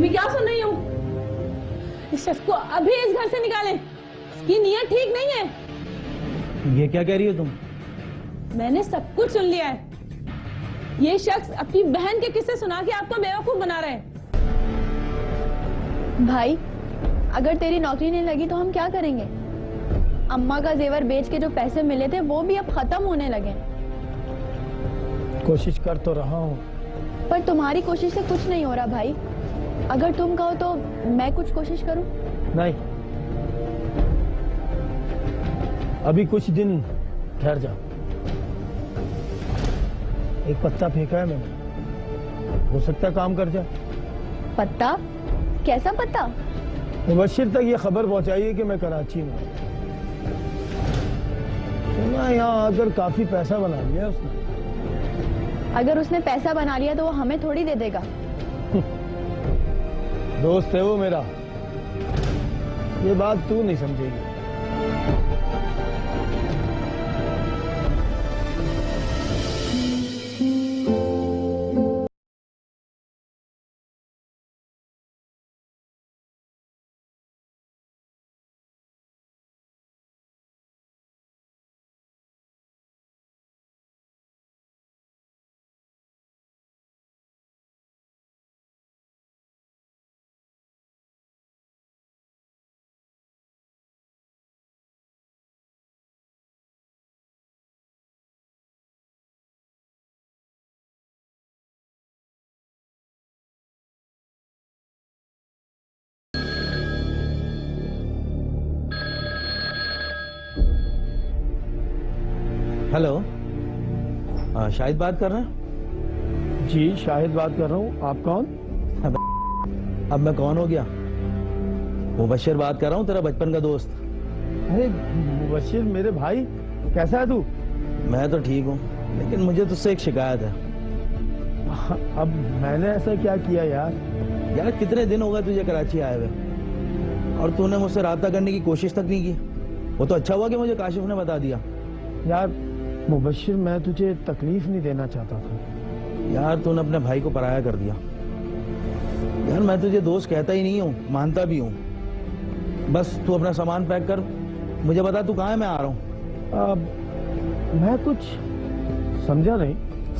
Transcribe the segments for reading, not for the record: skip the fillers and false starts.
मैं क्या सुन रही हूँ? इस शख्स को अभी इस घर से निकालें। इसकी नीयत ठीक नहीं है। ये क्या कह रही हो तुम? मैंने सब कुछ सुन लिया है। ये शख्स अपनी बहन के किस्से सुना के आपको बेवकूफ बना रहे हैं। भाई, अगर तेरी नौकरी नहीं लगी तो हम क्या करेंगे? अम्मा का जेवर बेच के जो पैसे मिले थे वो भी अब खत्म होने लगे। कोशिश कर तो रहा हूँ, पर तुम्हारी कोशिश से कुछ नहीं हो रहा भाई। अगर तुम कहो तो मैं कुछ कोशिश करूं? नहीं, अभी कुछ दिन ठहर जा। एक पत्ता फेंका है मैंने, हो सकता है काम कर जाए। पत्ता? कैसा पत्ता? मुबशिर तक ये खबर पहुंचाइए कि मैं कराची में हूं। सुना यहाँ आकर काफी पैसा बना लिया उसने। अगर उसने पैसा बना लिया तो वो हमें थोड़ी दे देगा। दोस्त है वो मेरा, ये बात तू नहीं समझेगी। हेलो, शाहिद बात कर रहे हैं? जी शाहिद बात कर रहा हूँ, आप कौन? अब मैं कौन हो गया? मुबशिर बात कर रहा हूँ, तेरा बचपन का दोस्त। अरे मुबशिर मेरे भाई, कैसा है तू? मैं तो ठीक हूँ, लेकिन मुझे तुझसे एक शिकायत है। अब मैंने ऐसा क्या किया यार? यार कितने दिन हो गए तुझे कराची आए हुए और तूने मुझसे राब्ता करने की कोशिश तक नहीं की। वो तो अच्छा हुआ कि मुझे काशिफ ने बता दिया। यार मुबशिर, मैं तुझे तकलीफ नहीं देना चाहता था। यार तूने अपने भाई को पराया कर दिया। यार मैं तुझे दोस्त कहता ही नहीं हूँ, मानता भी हूँ। बस तू अपना सामान पैक कर, मुझे बता तू कहाँ है, मैं आ रहा हूँ। मैं कुछ समझा नहीं।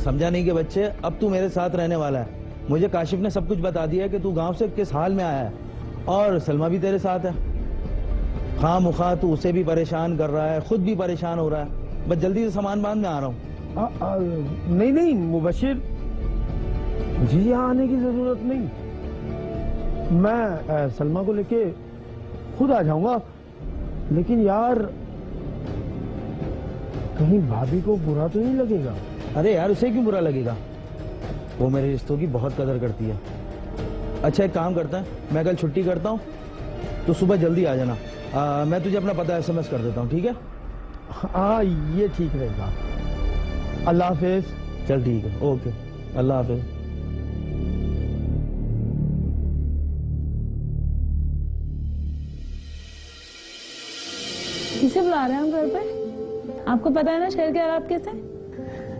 समझा नहीं कि बच्चे, अब तू मेरे साथ रहने वाला है। मुझे काशिफ ने सब कुछ बता दिया है कि तू गांव से किस हाल में आया है, और सलमा भी तेरे साथ है। खामखा तू उसे भी परेशान कर रहा है, खुद भी परेशान हो रहा है। बस जल्दी से सामान बांध, मैं आ रहा हूँ। नहीं नहीं मुबशिर, मुझे यहाँ आने की जरूरत नहीं। मैं सलमा को लेके खुद आ जाऊंगा। लेकिन यार कहीं भाभी को बुरा तो नहीं लगेगा? अरे यार उसे क्यों बुरा लगेगा, वो मेरे रिश्तों की बहुत कदर करती है। अच्छा एक काम करता है, मैं कल छुट्टी करता हूँ, तो सुबह जल्दी आ जाना। मैं तुझे अपना पता SMS कर देता हूँ, ठीक है? हाँ ये ठीक रहेगा। अल्लाह हाफिज। चल ठीक है, ओके, अल्लाह हाफिज। किसे बुला रहे हैं हम घर पे? आपको पता है ना शहर के हालात कैसे?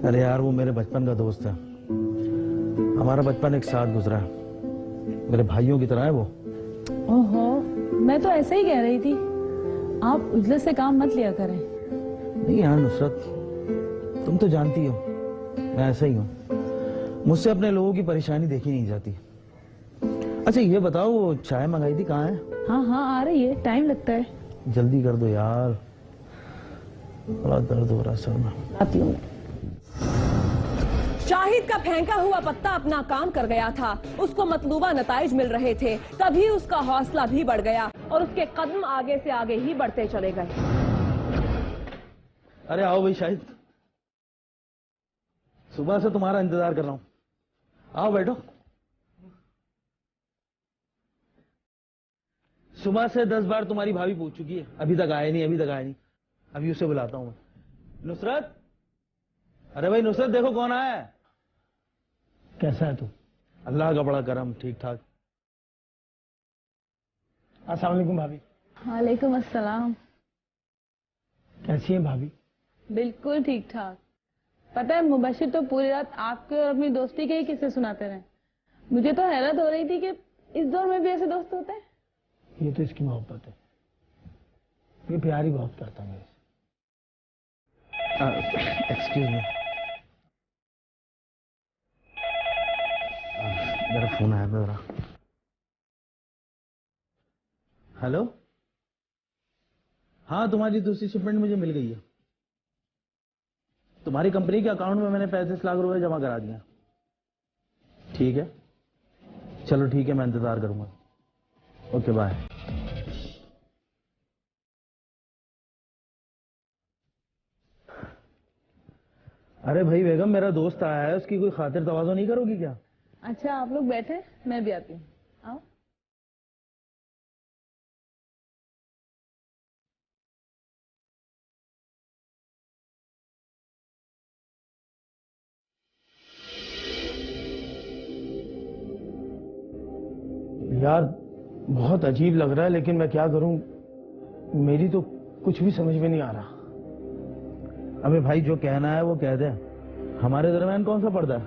अरे यार वो मेरे बचपन का दोस्त है, हमारा बचपन एक साथ गुजरा है, मेरे भाइयों की तरह है वो। ओहो, मैं तो ऐसे ही कह रही थी, आप उजले से काम मत लिया करें। नहीं यार नुसरत, तुम तो जानती हो मैं ऐसा ही हूँ, मुझसे अपने लोगों की परेशानी देखी नहीं जाती। अच्छा ये बताओ, वो चाय मंगाई थी कहाँ है? हाँ हाँ आ रही है, टाइम लगता है। जल्दी कर दो यार, बड़ा दर्द हो रहा सर में। आती हूँ। शाहिद का फेंका हुआ पत्ता अपना काम कर गया था, उसको मतलूबा नताइज मिल रहे थे, तभी उसका हौसला भी बढ़ गया और उसके कदम आगे से आगे ही बढ़ते चले गए। अरे आओ भाई शाहिद, सुबह से तुम्हारा इंतजार कर रहा हूं, आओ बैठो। सुबह से 10 बार तुम्हारी भाभी पूछ चुकी है, अभी तक आए नहीं, अभी तक आए नहीं। अभी उसे बुलाता हूं मैं। नुसरत, अरे भाई नुसरत देखो कौन आया है। कैसा है तू? अल्लाह का बड़ा करम, ठीक ठाक। अस्सलाम वालेकुम भाभी। वालेकुम अस्सलाम। कैसी है भाभी? बिल्कुल ठीक ठाक। पता है मुबशिर तो पूरी रात आपके और अपनी दोस्ती के ही किस्से सुनाते रहे। मुझे तो हैरत हो रही थी कि इस दौर में भी ऐसे दोस्त होते हैं? ये तो इसकी मोहब्बत है, ये प्यार ही बहुत करता है मेरे से। एक्सक्यूज मी, मेरा फोन आया मेरा। हेलो, हाँ तुम्हारी दूसरी शिपमेंट मुझे मिल गई है। तुम्हारी कंपनी के अकाउंट में मैंने 35 लाख रुपए जमा करा दिया। ठीक है, चलो ठीक है, मैं इंतजार करूंगा। Okay bye. अरे भाई बेगम, मेरा दोस्त आया है, उसकी कोई खातिर तवाज़ो नहीं करोगी क्या? अच्छा आप लोग बैठे, मैं भी आती हूँ। आओ। यार बहुत अजीब लग रहा है, लेकिन मैं क्या करूं, मेरी तो कुछ भी समझ में नहीं आ रहा। अबे भाई, जो कहना है वो कह दे, हमारे दरमियान कौन सा पर्दा है?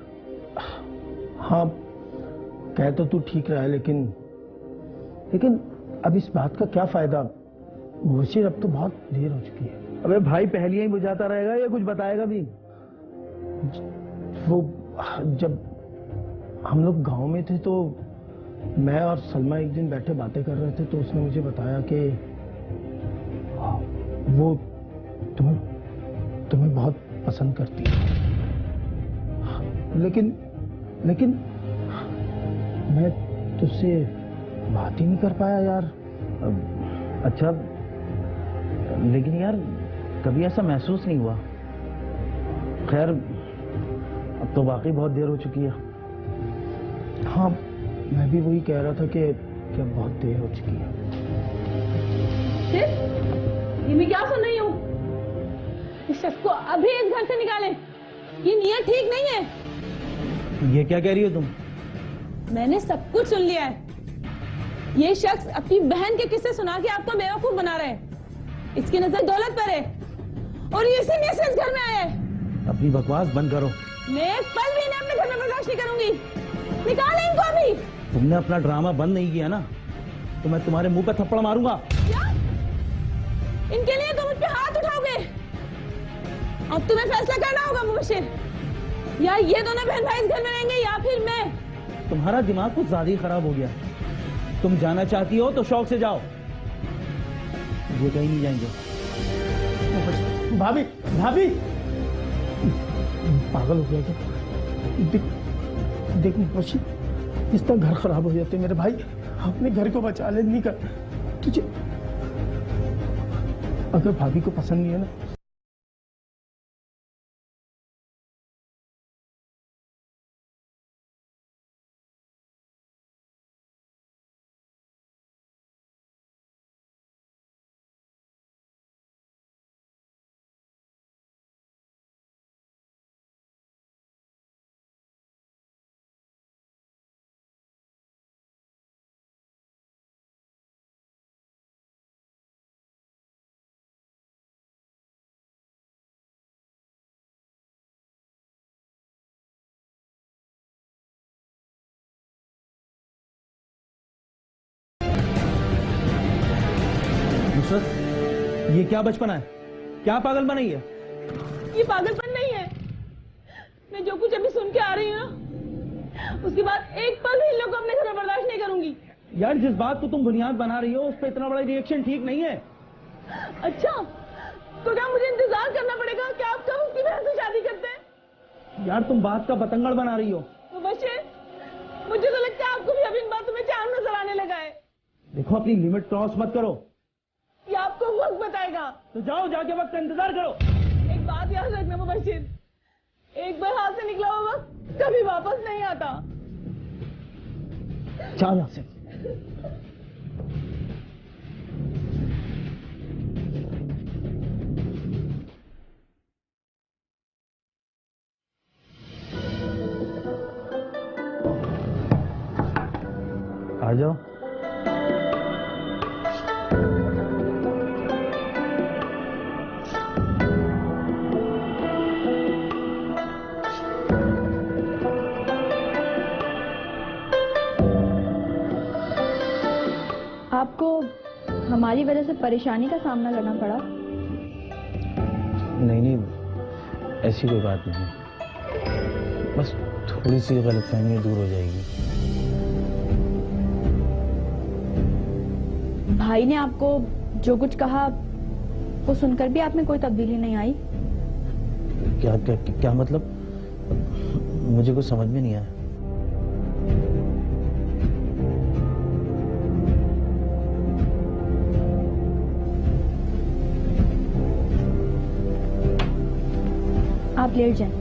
हाँ कह तो तू ठीक रहा है, लेकिन अब इस बात का क्या फायदा? मुबशिर, अब तो बहुत देर हो चुकी है। अबे भाई, पहलियां ही बुझाता रहेगा या कुछ बताएगा भी? वो जब हम लोग गांव में थे तो मैं और सलमा एक दिन बैठे बातें कर रहे थे, तो उसने मुझे बताया कि वो तुम्हें बहुत पसंद करती है। लेकिन मैं तुझसे बात ही नहीं कर पाया यार। अच्छा, लेकिन यार कभी ऐसा महसूस नहीं हुआ। खैर, अब तो वाकई बहुत देर हो चुकी है। हाँ, मैं भी वही कह रहा था कि अब बहुत देर हो चुकी है। ये मैं क्या सुन रही हूँ? इस शख्स को अभी इस घर से निकालें। ये नीयत ठीक नहीं है। ये क्या कह रही हो तुम? मैंने सब कुछ सुन लिया है। ये शख्स अपनी बहन के किस्से सुना के आपको बेवकूफ बना रहे हैं। इसकी नजर दौलत पर है और ये इसी नीयत से इस घर में आया है। अपनी बकवास बंद करो। मैं एक पल भी इन्हें अपने घर में बर्दाश्त नहीं करूंगी। निकालें इनको अभी। तुमने अपना ड्रामा बंद नहीं किया ना, तो मैं तुम्हारे मुंह पे थप्पड़ मारूंगा। क्या? इनके लिए तुम मुझ पे हाथ उठाओगे? अब तुम्हें फैसला करना होगा मुबशिर, या ये दोनों बहन भाई इस घर में रहेंगे या फिर मैं। तुम्हारा दिमाग कुछ ज्यादा ही खराब हो गया। तुम जाना चाहती हो तो शौक से जाओ, ये कहीं नहीं जाएंगे। भाभी भाभी, पागल हो गया क्या? देख मुबशिर, इस तरह घर खराब हो जाते मेरे भाई। अपने घर को बचा ले, नहीं कर तुझे। अगर भाभी को पसंद नहीं है ना, नुसरत, ये क्या बचपना है? क्या पागल बनाई है? ये पागलपन नहीं है। मैं जो कुछ अभी सुन के आ रही हूँ ना, उसके बाद एक पल भी इन लोग को अपने घर में बर्दाश्त नहीं करूंगी। यार, जिस बात को तुम बुनियाद बना रही हो उस पर इतना बड़ा रिएक्शन ठीक नहीं है। अच्छा, तो क्या मुझे इंतजार करना पड़ेगा कि आप कब उसकी बहन से शादी करते हैं? यार, तुम बात का बतंगड़ बना रही हो। मुबशिर, मुझे तो लगता है आपको भी अभी इन बातों में चांद नजर आने लगा है। देखो, अपनी लिमिट क्रॉस मत करो। ये आपको वक्त बताएगा। तो जाओ, जाके वक्त का इंतजार करो। एक बात याद रखना मुबशिर, एक बार हाथ से निकला हुआ वक्त कभी वापस नहीं आता। जाओ यहाँ से। आ जाओ। हमारी वजह से परेशानी का सामना करना पड़ा। नहीं नहीं, ऐसी कोई बात नहीं, बस थोड़ी सी गलतफहमी दूर हो जाएगी। भाई ने आपको जो कुछ कहा वो सुनकर भी आप में कोई तब्दीली नहीं आई? क्या क्या क्या मतलब? मुझे कुछ समझ में नहीं आया। आप लेट जाएं।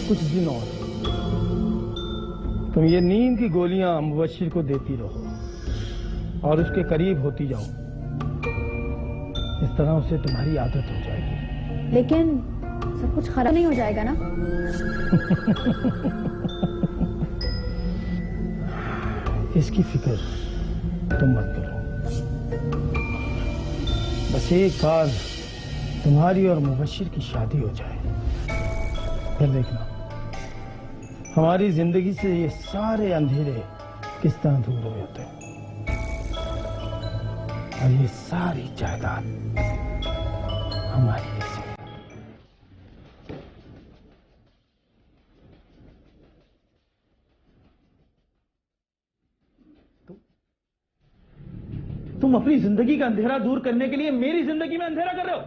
कुछ दिन और तुम ये नींद की गोलियां मुबश्शिर को देती रहो और उसके करीब होती जाओ। इस तरह उसे तुम्हारी आदत हो जाएगी। लेकिन सब कुछ खराब नहीं हो जाएगा ना? इसकी फिक्र तुम मत करो। बस एक बार तुम्हारी और मुबश्शिर की शादी हो जाए, फिर देखना हमारी जिंदगी से ये सारे अंधेरे किस तरह दूर हो जाते हैं और ये सारी जायदाद हमारी है। तुम अपनी जिंदगी का अंधेरा दूर करने के लिए मेरी जिंदगी में अंधेरा कर रहे हो।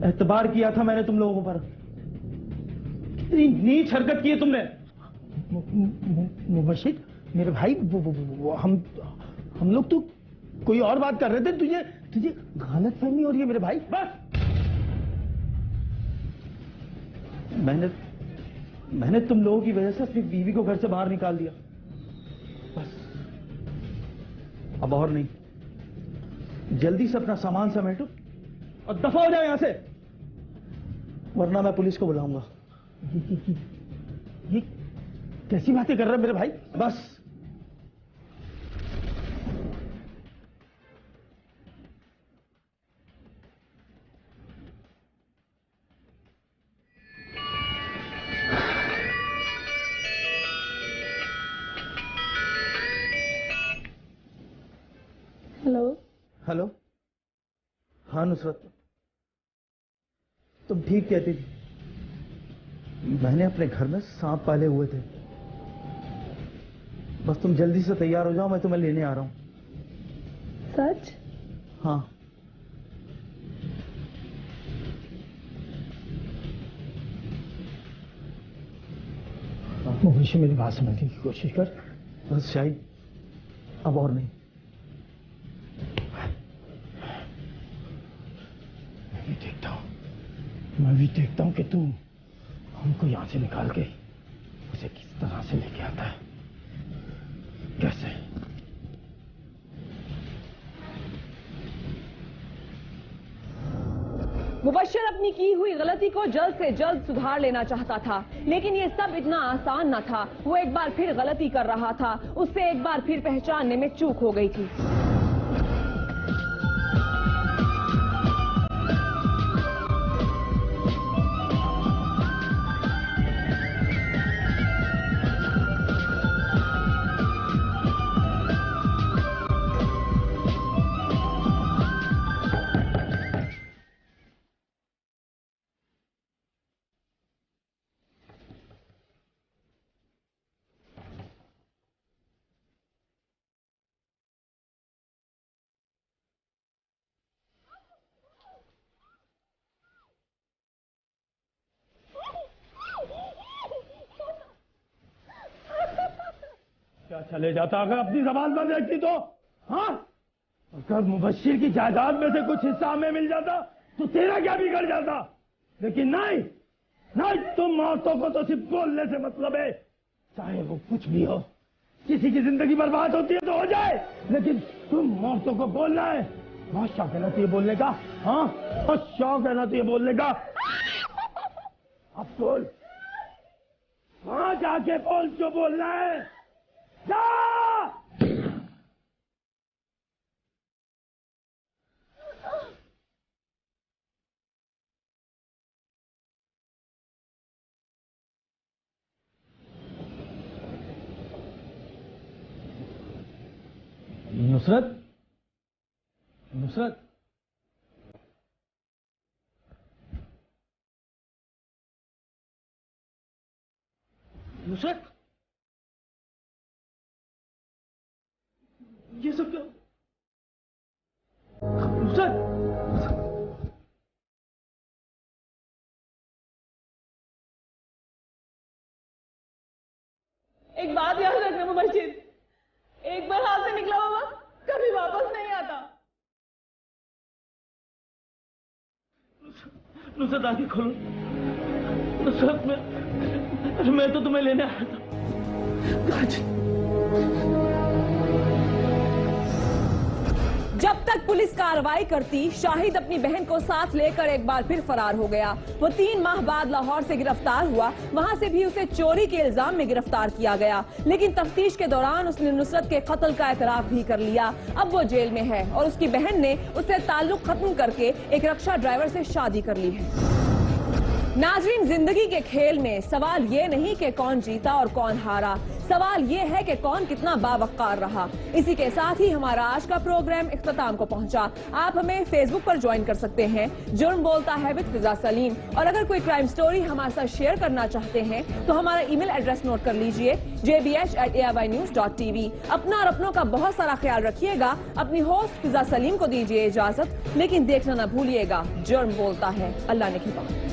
एतबार किया था मैंने तुम लोगों पर, कितनी नीच हरकत की है तुमने। मुबश्शिर मेरे भाई, वो हम लोग तो कोई और बात कर रहे थे। तुझे गलत फहमी हो रही है मेरे भाई। बस मैंने तुम लोगों की वजह से अपनी बीवी को घर से बाहर निकाल दिया, बस अब और नहीं। जल्दी से अपना सामान समेटो और दफा हो जाओ यहां से, वरना मैं पुलिस को बुलाऊंगा। ये कैसी बातें कर रहे हैं मेरे भाई? बस हेलो। हेलो। हाँ नुसरत, तुम ठीक कहती थी। मैंने अपने घर में सांप पाले हुए थे। बस तुम जल्दी से तैयार हो जाओ, मैं तुम्हें लेने आ रहा हूं। सच? हाँ। मुबश्शिर मेरी बात समझने की कोशिश कर। बस शायद अब और नहीं। मैं भी देखता हूं कि तू हमको यहां से निकाल के उसे किस तरह से लेके आता है। कैसे? मुबश्शिर अपनी की हुई गलती को जल्द से जल्द सुधार लेना चाहता था, लेकिन ये सब इतना आसान न था। वो एक बार फिर गलती कर रहा था, उससे एक बार फिर पहचानने में चूक हो गई थी। क्या चले जाता अगर अपनी जबान पर देखती तो? हाँ, अगर मुबश्शिर की जायदाद में से कुछ हिस्सा हमें मिल जाता तो तेरा क्या बिगड़ जाता। लेकिन नहीं, नहीं, तुम औरतों को तो सिर्फ बोलने से मतलब है, चाहे वो कुछ भी हो। किसी की जिंदगी बर्बाद होती है तो हो जाए, लेकिन तुम औरतों को बोलना है। बहुत शौक है ना तुझे बोलने का? हाँ, बहुत शौक है ना तुझे बोलने का? अब बोल, वहां जाके बोल जो बोलना है। जा! नुसरत, नुसरत, नुसरत, ये सब क्या? नुसरत, एक बात याद रखना मुबश्शिर, एक बार हाथ से निकला हुआ कभी वापस नहीं आता। नुसरत आंखें खोलो। नुसरत, मैं तो तुम्हें लेने आया था। जब तक पुलिस कार्रवाई करती, शाहिद अपनी बहन को साथ लेकर एक बार फिर फरार हो गया। वो 3 माह बाद लाहौर से गिरफ्तार हुआ, वहां से भी उसे चोरी के इल्जाम में गिरफ्तार किया गया, लेकिन तफ्तीश के दौरान उसने नुसरत के कत्ल का एतराफ भी कर लिया। अब वो जेल में है और उसकी बहन ने उससे ताल्लुक खत्म करके एक रक्षा ड्राइवर से शादी कर ली है। नाजरीन, जिंदगी के खेल में सवाल ये नहीं कि कौन जीता और कौन हारा, सवाल ये है कि कौन कितना बावक़ार रहा। इसी के साथ ही हमारा आज का प्रोग्राम इख्तिताम को पहुंचा। आप हमें फेसबुक पर ज्वाइन कर सकते हैं, जुर्म बोलता है विद फिजा सलीम। और अगर कोई क्राइम स्टोरी हमारे साथ शेयर करना चाहते हैं तो हमारा ईमेल एड्रेस नोट कर लीजिए, jbh@ainews.tv। अपना और अपनों का बहुत सारा ख्याल रखिएगा। अपनी होस्ट फिजा सलीम को दीजिए इजाजत, लेकिन देखना ना भूलिएगा जुर्म बोलता है अल्लाह ने की बात।